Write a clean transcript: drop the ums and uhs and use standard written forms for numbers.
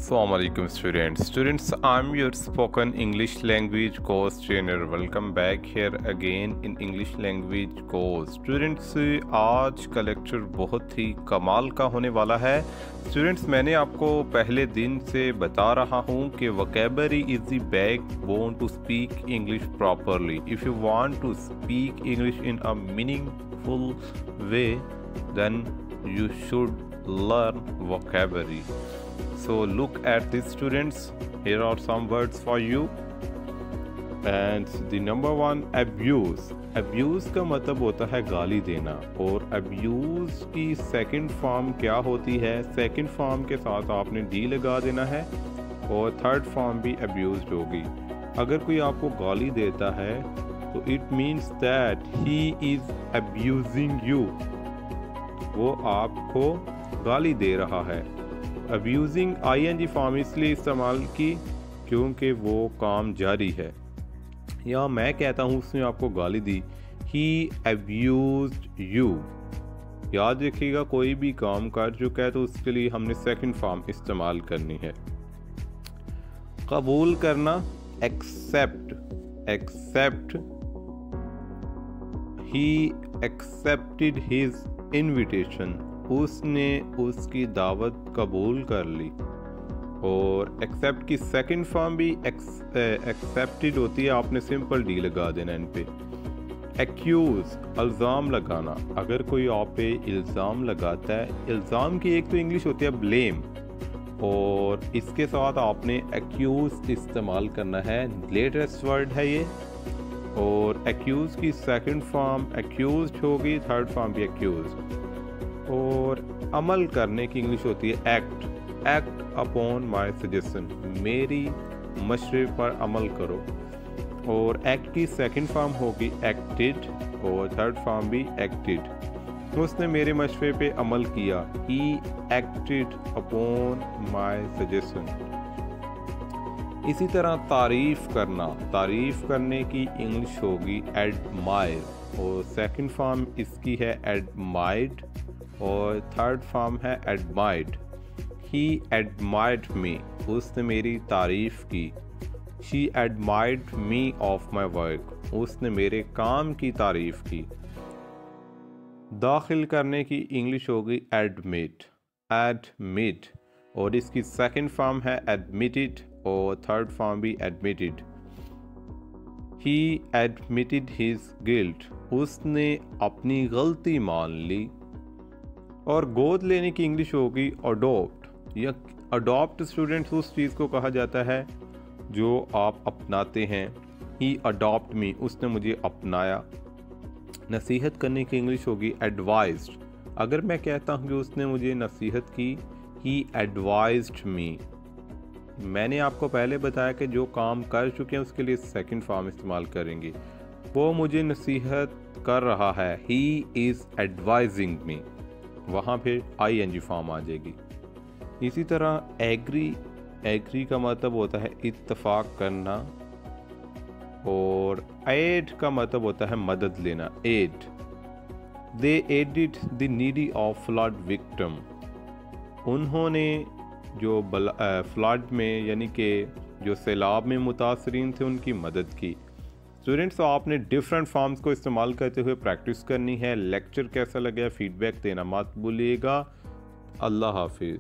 Assalamu alaikum students, I'm your spoken English language course trainer. Welcome back here again in English language course. Students, आज का lecture बहुत ही कमाल का होने वाला है. Students, मैंने आपको पहले दिन से बता रहा हूँ कि vocabulary is the backbone to speak English properly. If you want to speak English in a meaningful way, then you should learn vocabulary. So look at this, students. Here are some words for you. And the number one, abuse. Abuse का मतलब होता है गाली देना, और abuse की second form क्या होती है? सेकंड फॉर्म के साथ आपने डी लगा देना है, और थर्ड फॉर्म भी abused होगी. अगर कोई आपको गाली देता है तो it means that he is abusing you. वो आपको गाली दे रहा है. अब्यूजिंग ING फॉर्म इसलिए इस्तेमाल की क्योंकि वो काम जारी है. या मैं कहता हूँ उसने आपको गाली दी, ही अब्यूज्ड यू. याद रखिएगा, कोई भी काम कर चुका है तो उसके लिए हमने सेकंड फॉर्म इस्तेमाल करनी है. कबूल करना, accept. He accepted his invitation. उसने उसकी दावत कबूल कर ली. और एक्सेप्ट की सेकंड फॉर्म भी एक्सेप्टेड होती है, आपने सिंपल डी लगा देना इन पे. एक्यूज, इल्ज़ाम लगाना. अगर कोई आप पे इल्ज़ाम लगाता है, इल्ज़ाम की एक तो इंग्लिश होती है ब्लेम, और इसके साथ आपने एक्यूज इस्तेमाल करना है. लेटेस्ट वर्ड है ये. और एक्यूज की सेकंड फॉर्म एक्यूज्ड होगी, थर्ड फॉर्म भी एक्यूज्ड. और अमल करने की इंग्लिश होती है एक्ट अपॉन माई सजेशन. मेरी मशवरे पर अमल करो. और एक्ट की सेकंड फॉर्म होगी एक्टेड, और थर्ड फॉर्म भी एक्टेड. उसने मेरे मशवरे पे अमल किया, he acted upon my suggestion. इसी तरह तारीफ़ करना. तारीफ़ करने की इंग्लिश होगी एडमायर, और सेकंड फॉर्म इसकी है एडमायर्ड, और थर्ड फॉर्म है एडमायर्ड. ही एडमायर्ड मी. उसने मेरी तारीफ़ की. She admired me of my work. उसने मेरे काम की तारीफ़ की. दाखिल करने की इंग्लिश होगी एडमिट, और इसकी सेकंड फॉर्म है एडमिटेड, और थर्ड फॉर्म भी एडमिटेड. ही एडमिटेड हिज गिल्ट. उसने अपनी गलती मान ली. और गोद लेने की इंग्लिश होगी अडोप्ट. या अडोप्ट स्टूडेंट्स उस चीज़ को कहा जाता है जो आप अपनाते हैं. ही अडोप्ट मी. उसने मुझे अपनाया. नसीहत करने की इंग्लिश होगी एडवाइज्ड. अगर मैं कहता हूँ कि उसने मुझे नसीहत की, ही एडवाइज्ड मी. मैंने आपको पहले बताया कि जो काम कर चुके हैं उसके लिए सेकंड फॉर्म इस्तेमाल करेंगे. वो मुझे नसीहत कर रहा है, ही इज़ एडवाइजिंग मी. वहाँ पे ING फॉर्म आ जाएगी. इसी तरह एग्री का मतलब होता है इत्तफाक करना, और एड का मतलब होता है मदद लेना, aid. They aided the needy of flood victim. उन्होंने जो फ्लड में यानी कि जो सैलाब में मुतासरीन थे उनकी मदद की. स्टूडेंट्स, आपने डिफरेंट फॉर्म्स को इस्तेमाल करते हुए प्रैक्टिस करनी है. लेक्चर कैसा लगा फीडबैक देना मत भूलिएगा. अल्लाह हाफिज़.